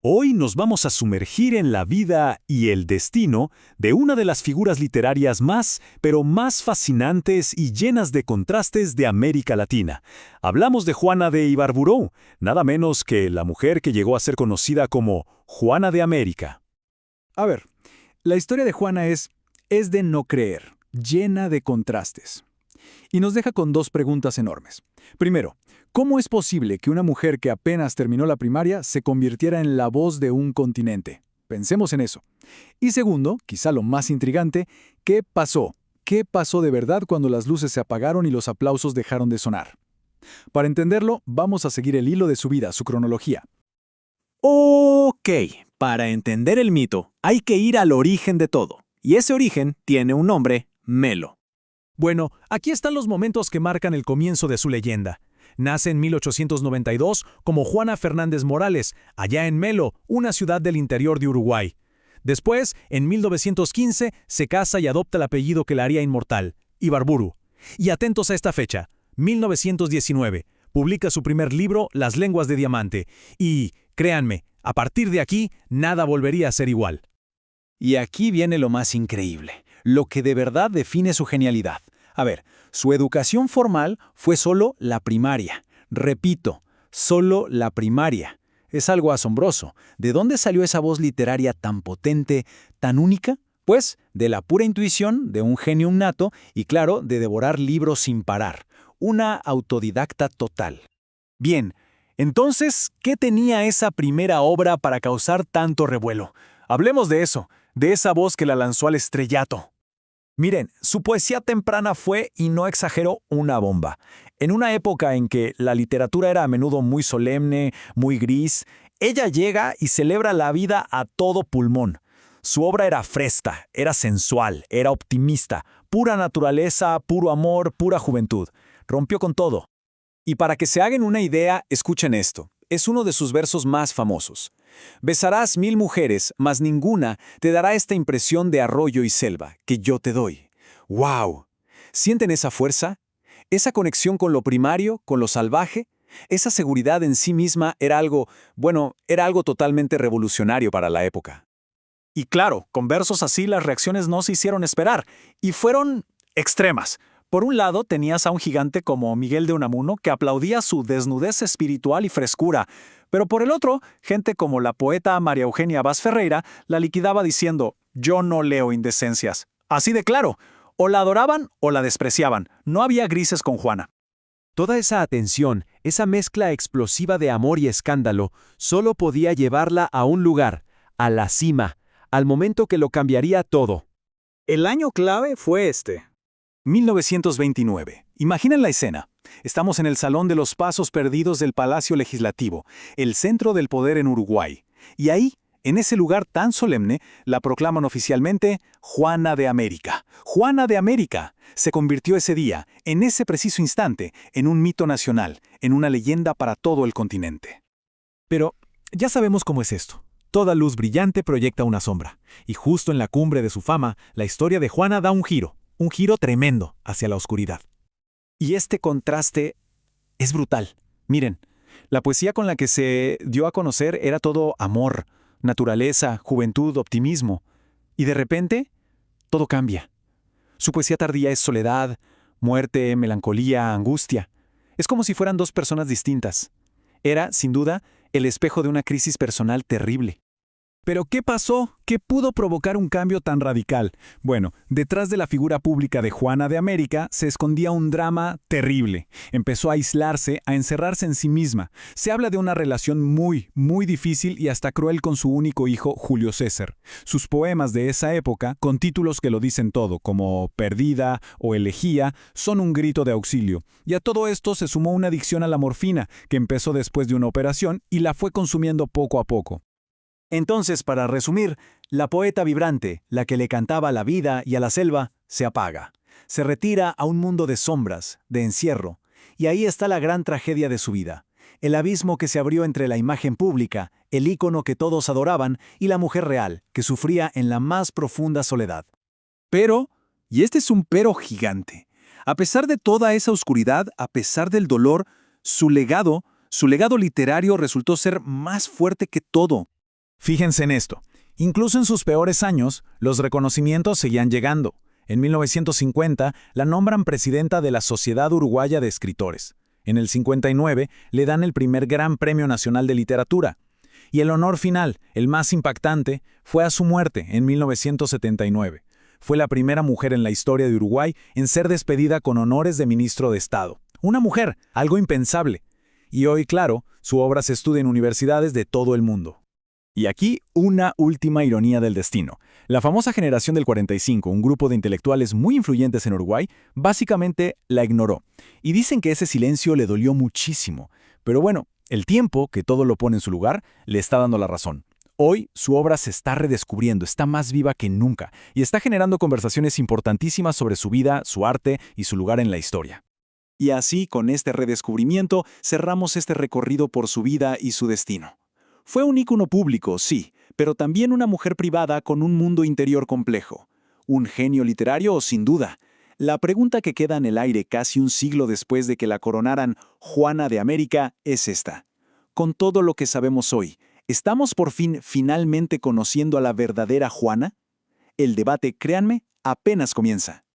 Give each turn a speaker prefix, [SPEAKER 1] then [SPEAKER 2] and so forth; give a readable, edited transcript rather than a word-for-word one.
[SPEAKER 1] Hoy nos vamos a sumergir en la vida y el destino de una de las figuras literarias más, pero más fascinantes y llenas de contrastes de América Latina. Hablamos de Juana de Ibarburu, nada menos que la mujer que llegó a ser conocida como Juana de América.
[SPEAKER 2] A ver, la historia de Juana es de no creer, llena de contrastes. Y nos deja con dos preguntas enormes. Primero, ¿cómo es posible que una mujer que apenas terminó la primaria se convirtiera en la voz de un continente? Pensemos en eso. Y segundo, quizá lo más intrigante, ¿qué pasó? ¿Qué pasó de verdad cuando las luces se apagaron y los aplausos dejaron de sonar? Para entenderlo, vamos a seguir el hilo de su vida, su cronología.
[SPEAKER 3] Ok, para entender el mito, hay que ir al origen de todo. Y ese origen tiene un nombre, Melo.
[SPEAKER 4] Bueno, aquí están los momentos que marcan el comienzo de su leyenda. Nace en 1892 como Juana Fernández Morales, allá en Melo, una ciudad del interior de Uruguay. Después, en 1915, se casa y adopta el apellido que la haría inmortal, Ibarburu. Y atentos a esta fecha, 1919, publica su primer libro, Las lenguas de diamante. Y, créanme, a partir de aquí, nada volvería a ser igual.
[SPEAKER 2] Y aquí viene lo más increíble, lo que de verdad define su genialidad. A ver, su educación formal fue solo la primaria. Repito, solo la primaria. Es algo asombroso. ¿De dónde salió esa voz literaria tan potente, tan única? Pues de la pura intuición, de un genio innato y, claro, de devorar libros sin parar. Una autodidacta total.
[SPEAKER 3] Bien, entonces, ¿qué tenía esa primera obra para causar tanto revuelo? Hablemos de eso, de esa voz que la lanzó al estrellato. Miren, su poesía temprana fue, y no exagero, una bomba. En una época en que la literatura era a menudo muy solemne, muy gris, ella llega y celebra la vida a todo pulmón. Su obra era fresca, era sensual, era optimista, pura naturaleza, puro amor, pura juventud. Rompió con todo. Y para que se hagan una idea, escuchen esto. Es uno de sus versos más famosos. Besarás 1000 mujeres, mas ninguna te dará esta impresión de arroyo y selva que yo te doy. ¡Wow! ¿Sienten esa fuerza? ¿Esa conexión con lo primario, con lo salvaje? Esa seguridad en sí misma era algo, bueno, era algo totalmente revolucionario para la época. Y claro, con versos así las reacciones no se hicieron esperar, y fueron extremas. Por un lado, tenías a un gigante como Miguel de Unamuno que aplaudía su desnudez espiritual y frescura, pero por el otro, gente como la poeta María Eugenia Vaz Ferreira la liquidaba diciendo, yo no leo indecencias. Así de claro, o la adoraban o la despreciaban, no había grises con Juana.
[SPEAKER 4] Toda esa atención, esa mezcla explosiva de amor y escándalo, solo podía llevarla a un lugar, a la cima, al momento que lo cambiaría todo.
[SPEAKER 3] El año clave fue este. 1929. Imaginen la escena. Estamos en el Salón de los Pasos Perdidos del Palacio Legislativo, el centro del poder en Uruguay. Y ahí, en ese lugar tan solemne, la proclaman oficialmente Juana de América. Juana de América se convirtió ese día, en ese preciso instante, en un mito nacional, en una leyenda para todo el continente.
[SPEAKER 4] Pero ya sabemos cómo es esto. Toda luz brillante proyecta una sombra. Y justo en la cumbre de su fama, la historia de Juana da un giro tremendo hacia la oscuridad.
[SPEAKER 3] Y este contraste es brutal. Miren, la poesía con la que se dio a conocer era todo amor, naturaleza, juventud, optimismo. Y de repente, todo cambia. Su poesía tardía es soledad, muerte, melancolía, angustia. Es como si fueran dos personas distintas. Era, sin duda, el espejo de una crisis personal terrible.
[SPEAKER 2] ¿Pero qué pasó? ¿Qué pudo provocar un cambio tan radical? Bueno, detrás de la figura pública de Juana de América se escondía un drama terrible. Empezó a aislarse, a encerrarse en sí misma. Se habla de una relación muy, muy difícil y hasta cruel con su único hijo, Julio César. Sus poemas de esa época, con títulos que lo dicen todo, como Perdida o Elegía, son un grito de auxilio. Y a todo esto se sumó una adicción a la morfina, que empezó después de una operación y la fue consumiendo poco a poco.
[SPEAKER 3] Entonces, para resumir, la poeta vibrante, la que le cantaba a la vida y a la selva, se apaga. Se retira a un mundo de sombras, de encierro, y ahí está la gran tragedia de su vida. El abismo que se abrió entre la imagen pública, el ícono que todos adoraban, y la mujer real, que sufría en la más profunda soledad. Pero, y este es un pero gigante, a pesar de toda esa oscuridad, a pesar del dolor, su legado literario resultó ser más fuerte que todo.
[SPEAKER 2] Fíjense en esto. Incluso en sus peores años, los reconocimientos seguían llegando. En 1950 la nombran presidenta de la Sociedad Uruguaya de Escritores. En el 59 le dan el primer Gran Premio Nacional de Literatura. Y el honor final, el más impactante, fue a su muerte en 1979. Fue la primera mujer en la historia de Uruguay en ser despedida con honores de ministro de Estado. Una mujer, algo impensable. Y hoy, claro, su obra se estudia en universidades de todo el mundo.
[SPEAKER 3] Y aquí una última ironía del destino. La famosa generación del 45, un grupo de intelectuales muy influyentes en Uruguay, básicamente la ignoró. Y dicen que ese silencio le dolió muchísimo. Pero bueno, el tiempo, que todo lo pone en su lugar, le está dando la razón. Hoy su obra se está redescubriendo, está más viva que nunca, y está generando conversaciones importantísimas sobre su vida, su arte y su lugar en la historia.
[SPEAKER 1] Y así, con este redescubrimiento, cerramos este recorrido por su vida y su destino. Fue un ícono público, sí, pero también una mujer privada con un mundo interior complejo. Un genio literario, sin duda. La pregunta que queda en el aire casi un siglo después de que la coronaran Juana de América es esta. Con todo lo que sabemos hoy, ¿estamos por fin finalmente conociendo a la verdadera Juana? El debate, créanme, apenas comienza.